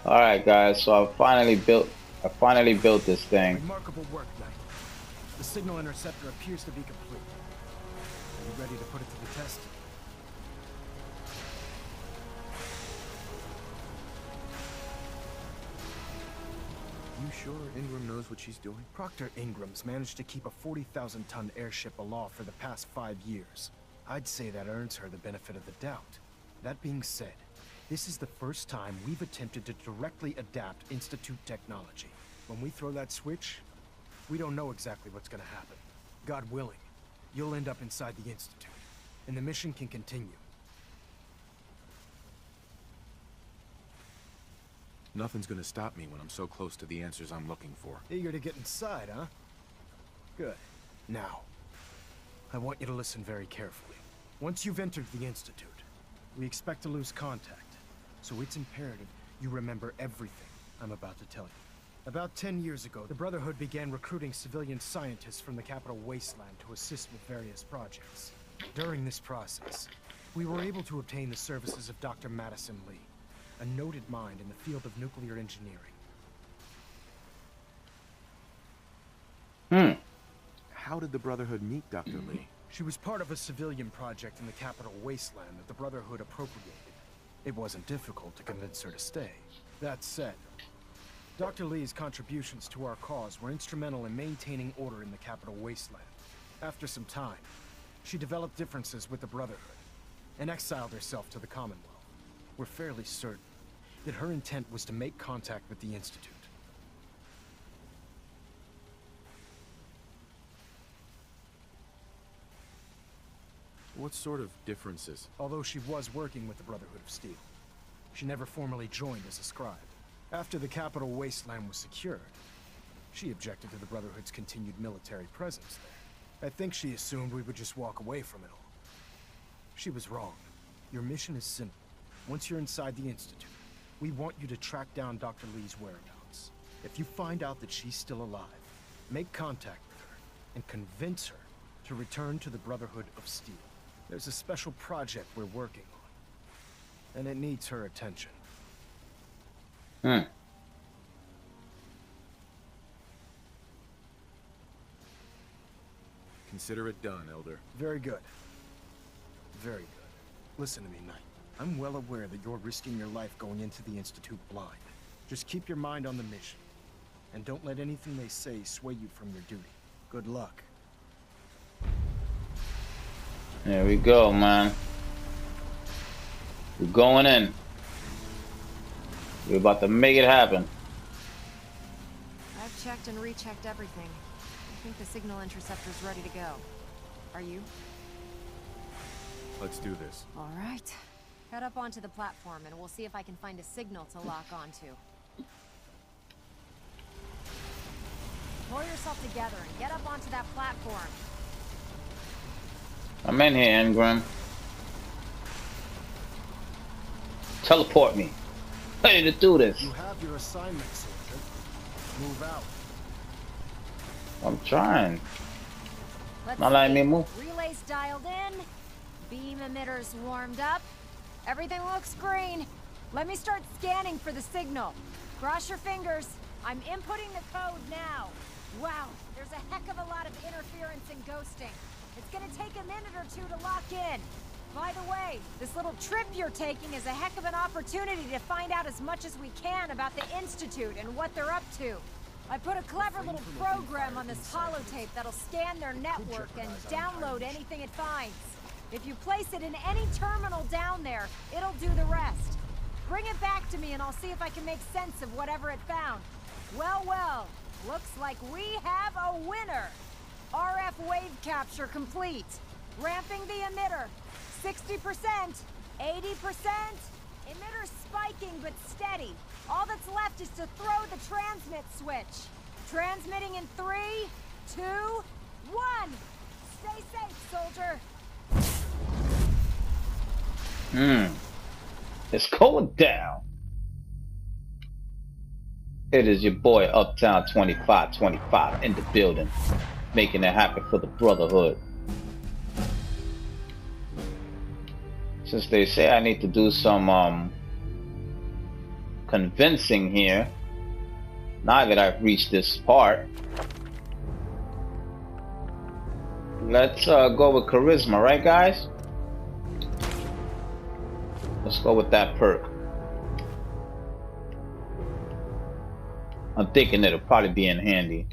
All right, guys. So I finally built this thing. Remarkable work, Knight. The signal interceptor appears to be complete. Are you ready to put it to the test? You sure Ingram knows what she's doing? Proctor Ingram's managed to keep a 40,000-ton airship aloft for the past 5 years. I'd say that earns her the benefit of the doubt. That being said, this is the first time we've attempted to directly adapt Institute technology. When we throw that switch, we don't know exactly what's gonna happen. God willing, you'll end up inside the Institute, and the mission can continue. Nothing's gonna stop me when I'm so close to the answers I'm looking for. Eager to get inside, huh? Good. Now, I want you to listen very carefully. Once you've entered the Institute, we expect to lose contact. So it's imperative you remember everything I'm about to tell you. About 10 years ago, the Brotherhood began recruiting civilian scientists from the capital wasteland to assist with various projects. During this process, we were able to obtain the services of Dr. Madison Lee, a noted mind in the field of nuclear engineering. How did the Brotherhood meet Dr. Lee? She was part of a civilian project in the capital wasteland that the Brotherhood appropriated. It wasn't difficult to convince her to stay. That said, Dr. Lee's contributions to our cause were instrumental in maintaining order in the capital wasteland. After some time, she developed differences with the Brotherhood and exiled herself to the Commonwealth. We're fairly certain that her intent was to make contact with the Institute. What sort of differences? Although she was working with the Brotherhood of Steel, she never formally joined as a scribe. After the capital wasteland was secured, she objected to the Brotherhood's continued military presence there. I think she assumed we would just walk away from it all. She was wrong. Your mission is simple. Once you're inside the Institute, we want you to track down Dr. Lee's whereabouts. If you find out that she's still alive, make contact with her and convince her to return to the Brotherhood of Steel. There's a special project we're working on, and it needs her attention. Consider it done, Elder. Very good. Very good. Listen to me, Knight. I'm well aware that you're risking your life going into the Institute blind. Just keep your mind on the mission, and don't let anything they say sway you from your duty. Good luck. There we go, man. We're going in. We're about to make it happen. I've checked and rechecked everything. I think the signal interceptor's ready to go. Are you? Let's do this. All right. Head up onto the platform and we'll see if I can find a signal to lock onto. Pull yourself together and get up onto that platform. I'm in here, Ingram. Teleport me. Ready to do this. You have your assignment, soldier. Move out. I'm trying. Let's Not letting see. me move. Relays dialed in. Beam emitters warmed up. Everything looks green. Let me start scanning for the signal. Cross your fingers. I'm inputting the code now. Wow, there's a heck of a lot of interference and ghosting. It's gonna take a minute or two to lock in. By the way, this little trip you're taking is a heck of an opportunity to find out as much as we can about the Institute and what they're up to. I put a clever little program on this holotape that'll scan their network and download anything it finds. If you place it in any terminal down there, it'll do the rest. Bring it back to me and I'll see if I can make sense of whatever it found. Well, well, looks like we have a winner. RF wave capture complete. Ramping the emitter. 60%, 80%. Emitter spiking but steady. All that's left is to throw the transmit switch. Transmitting in 3, 2, 1. Stay safe, soldier. It's going down. It is your boy Uptown 2525 in the building, making it happen for the Brotherhood. Since they say I need to do some convincing here. Now that I've reached this part, let's go with charisma, right, guys? Let's go with that perk. I'm thinking it'll probably be in handy.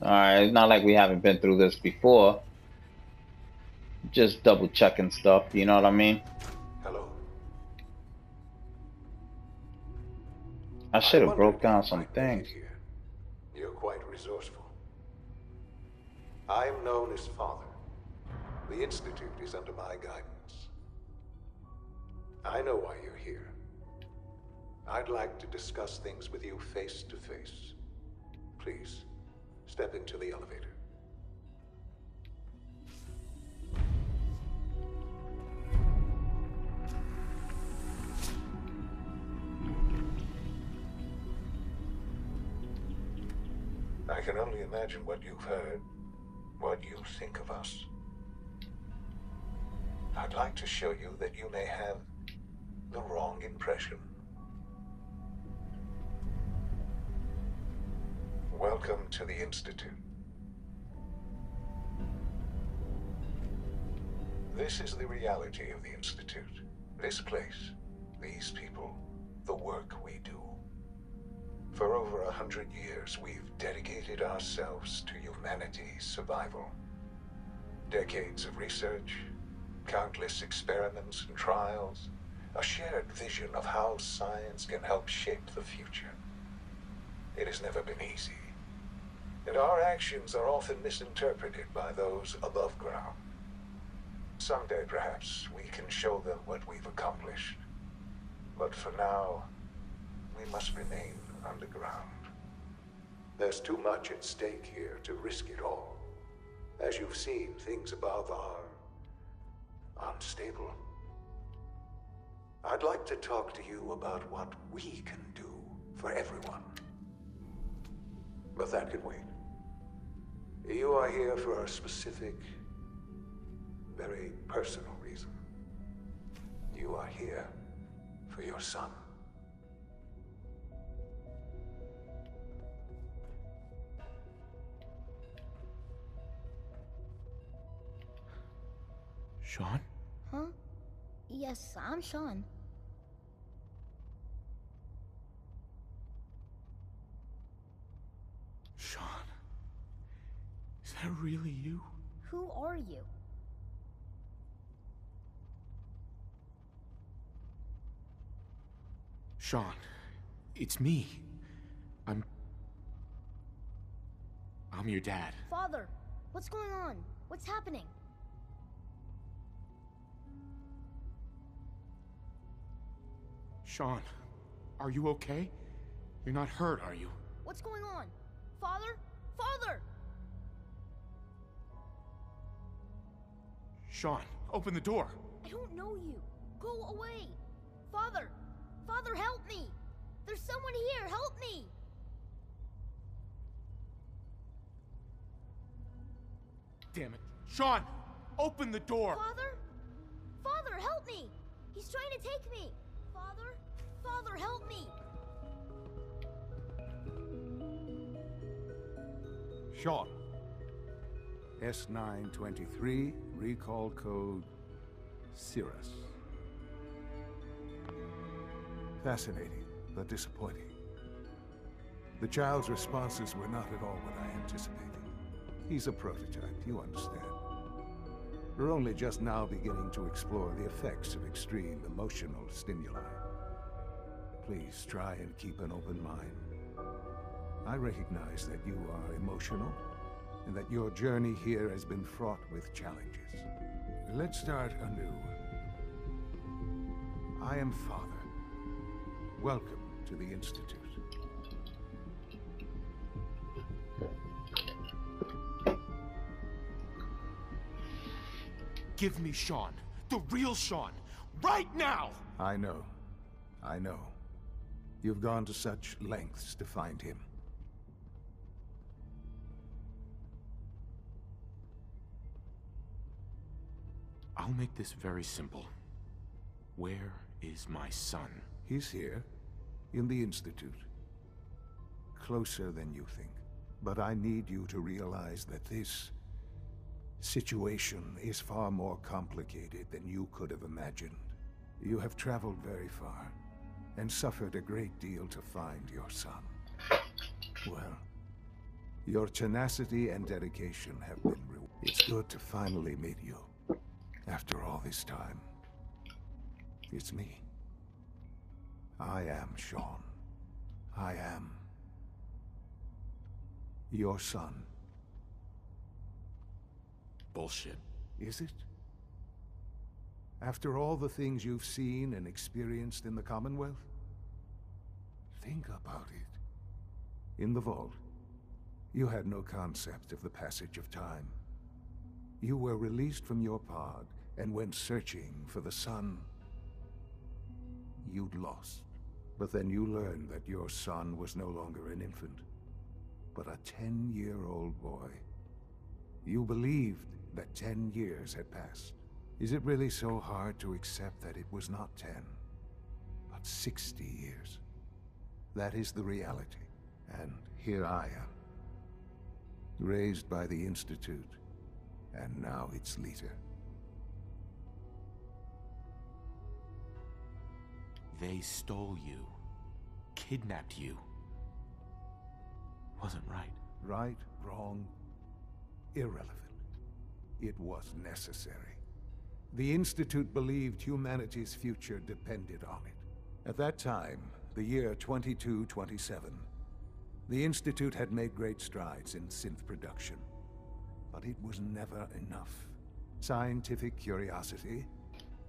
Alright, it's not like we haven't been through this before. Just double checking stuff, you know what I mean? Hello. I should have broke down some things. You're quite resourceful. I'm known as Father. The Institute is under my guidance. I know why you're here. I'd like to discuss things with you face to face. Please, step into the elevator. I can only imagine what you've heard, what you think of us. I'd like to show you that you may have the wrong impression. Welcome to the Institute. This is the reality of the Institute. This place, these people, the work we do. For over 100 years, we've dedicated ourselves to humanity's survival. Decades of research, countless experiments and trials, a shared vision of how science can help shape the future. It has never been easy, and our actions are often misinterpreted by those above ground. Someday, perhaps, we can show them what we've accomplished. But for now, we must remain underground. There's too much at stake here to risk it all. As you've seen, things above are unstable. I'd like to talk to you about what we can do for everyone. But that can wait. You are here for a specific, very personal reason. You are here for your son. Sean? Huh? Yes, I'm Sean. Sean? Is that really you? Who are you? Sean, it's me. I'm your dad. Father, what's going on? What's happening? Sean, are you okay? You're not hurt, are you? What's going on? Father? Father! Sean, open the door. I don't know you. Go away. Father! Father, help me! There's someone here, help me! Damn it. Sean, open the door! Father? Father, help me! He's trying to take me! Father? Father, help me! Sean. S923, recall code Cirrus. Fascinating, but disappointing. The child's responses were not at all what I anticipated. He's a prototype, you understand. We're only just now beginning to explore the effects of extreme emotional stimuli. Please try and keep an open mind. I recognize that you are emotional, and that your journey here has been fraught with challenges. Let's start anew. I am Father. Welcome to the Institute. Give me Sean. The real Sean. Right now! I know. I know. You've gone to such lengths to find him. I'll make this very simple. Where is my son? He's here, in the Institute. Closer than you think. But I need you to realize that this situation is far more complicated than you could have imagined. You have traveled very far, and suffered a great deal to find your son. Well, your tenacity and dedication have been rewarded. It's good to finally meet you, after all this time. It's me. I am Sean. I am your son. Bullshit. Is it? After all the things you've seen and experienced in the Commonwealth? Think about it. In the vault, you had no concept of the passage of time. You were released from your pod and went searching for the sun you'd lost. But then you learned that your son was no longer an infant, but a 10-year-old boy. You believed that 10 years had passed. Is it really so hard to accept that it was not 10, but 60 years? That is the reality. And here I am, raised by the Institute, and now its leader. They stole you. Kidnapped you. Wasn't right. Right, wrong, irrelevant. It was necessary. The Institute believed humanity's future depended on it. At that time, the year 2227, the Institute had made great strides in synth production. But it was never enough. Scientific curiosity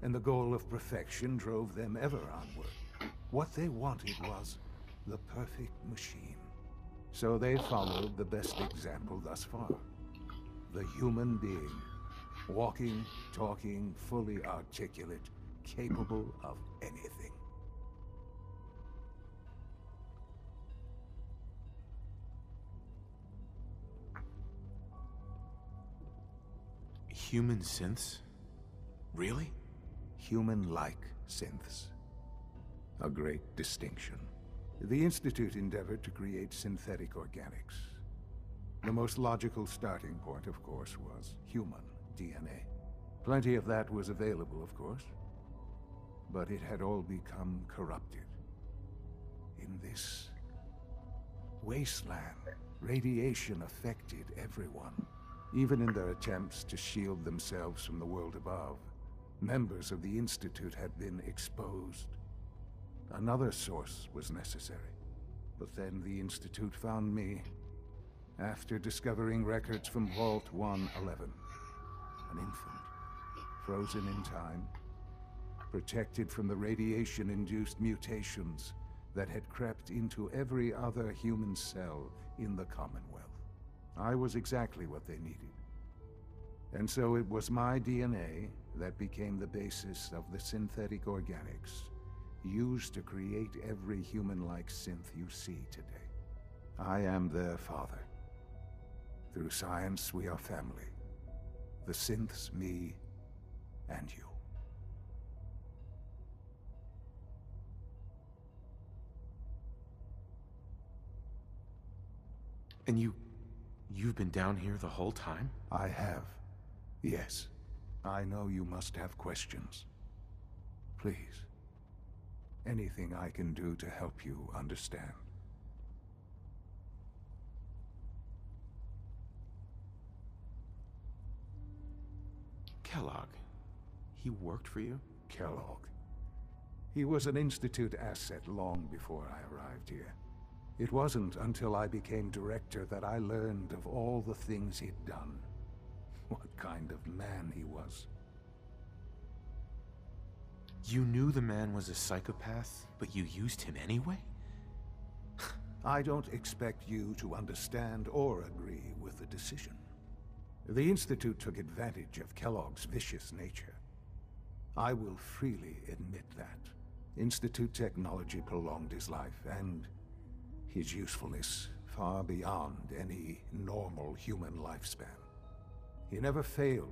and the goal of perfection drove them ever onward. What they wanted was the perfect machine. So they followed the best example thus far. The human being. Walking, talking, fully articulate, capable of anything. Human synths? Really? Human-like synths. A great distinction. The Institute endeavored to create synthetic organics. The most logical starting point, of course, was human DNA. Plenty of that was available, of course. But it had all become corrupted. In this wasteland, radiation affected everyone. Even in their attempts to shield themselves from the world above, members of the Institute had been exposed. Another source was necessary. But then the Institute found me, after discovering records from Vault 111. An infant, frozen in time, protected from the radiation-induced mutations that had crept into every other human cell in the Commonwealth. I was exactly what they needed. And so it was my DNA that became the basis of the synthetic organics used to create every human-like synth you see today. I am their father. Through science, we are family. The synths, me, and you. And you've been down here the whole time? I have. Yes. I know you must have questions. Please. Anything I can do to help you understand. Kellogg. He worked for you? Kellogg. He was an Institute asset long before I arrived here. It wasn't until I became director that I learned of all the things he'd done. What kind of man he was. You knew the man was a psychopath, but you used him anyway? I don't expect you to understand or agree with the decision. The Institute took advantage of Kellogg's vicious nature. I will freely admit that. Institute technology prolonged his life, and his usefulness far beyond any normal human lifespan. He never failed